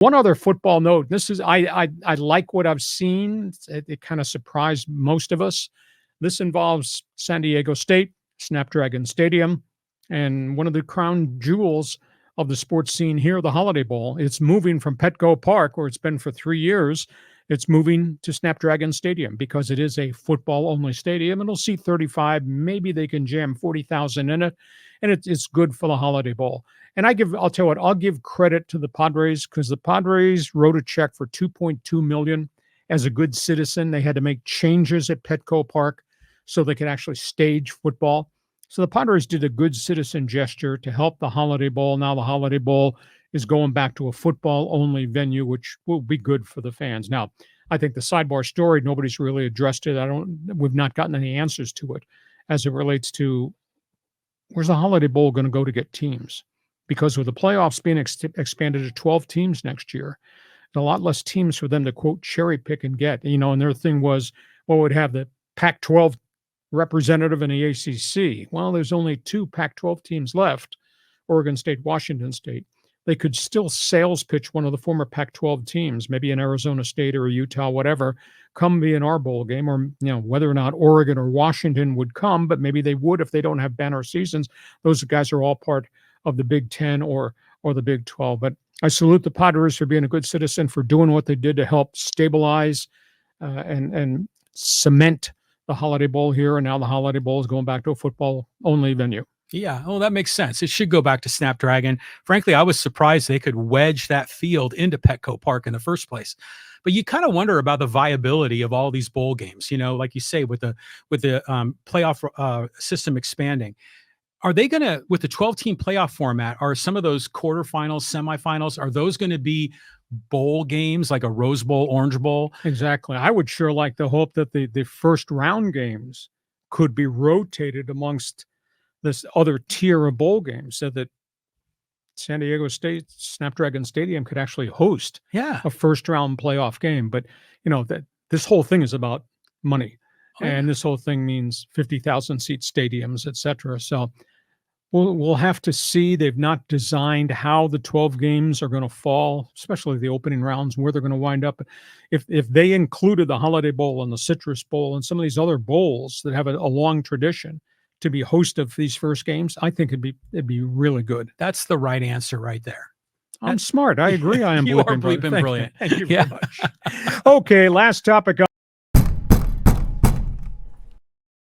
One other football note. This is I like what I've seen. It kind of surprised most of us. This involves San Diego State, Snapdragon Stadium, and one of the crown jewels of the sports scene here, the Holiday Bowl. It's moving from Petco Park, where it's been for 3 years. It's moving to Snapdragon Stadium because it is a football-only stadium. It'll seat 35. Maybe they can jam 40,000 in it, and it's good for the Holiday Bowl. And I'll tell you what, I'll give credit to the Padres because the Padres wrote a check for $2.2 million. As a good citizen, they had to make changes at Petco Park so they could actually stage football. So the Padres did a good citizen gesture to help the Holiday Bowl. Now the Holiday Bowl is going back to a football-only venue, which will be good for the fans. Now, I think the sidebar story, nobody's really addressed it. We've not gotten any answers to it as it relates to where's the Holiday Bowl going to go to get teams? Because with the playoffs being expanded to 12 teams next year, a lot less teams for them to, quote, cherry pick and get. And their thing was, well, we'd have the Pac-12 representative in the ACC. Well, there's only two Pac-12 teams left, Oregon State, Washington State. They could still sales pitch one of the former Pac-12 teams, maybe an Arizona State or a Utah, whatever, come be in our bowl game, or whether or not Oregon or Washington would come, but maybe they would if they don't have banner seasons. Those guys are all part of the Big Ten or the Big 12. But I salute the Padres for being a good citizen, for doing what they did to help stabilize and cement the Holiday Bowl here. And now the Holiday Bowl is going back to a football-only venue. Yeah, well, that makes sense. It should go back to Snapdragon. Frankly, I was surprised they could wedge that field into Petco Park in the first place. But you kind of wonder about the viability of all these bowl games. Like you say, with the playoff system expanding. Are they going to, with the 12-team playoff format, are some of those quarterfinals, semifinals, are those going to be bowl games like a Rose Bowl, Orange Bowl? Exactly. I would sure like to hope that the first round games could be rotated amongst this other tier of bowl games so that San Diego State Snapdragon Stadium could actually host a first round playoff game. But, that this whole thing is about money. And this whole thing means 50,000 seat stadiums, et cetera. So we'll have to see. They've not designed how the 12 games are going to fall, especially the opening rounds, where they're going to wind up. If they included the Holiday Bowl and the Citrus Bowl and some of these other bowls that have a long tradition to be host of these first games, I think it'd be really good. That's the right answer right there. I'm smart. I agree. I am you are bleeping brilliant. Thank you very much. Okay, last topic.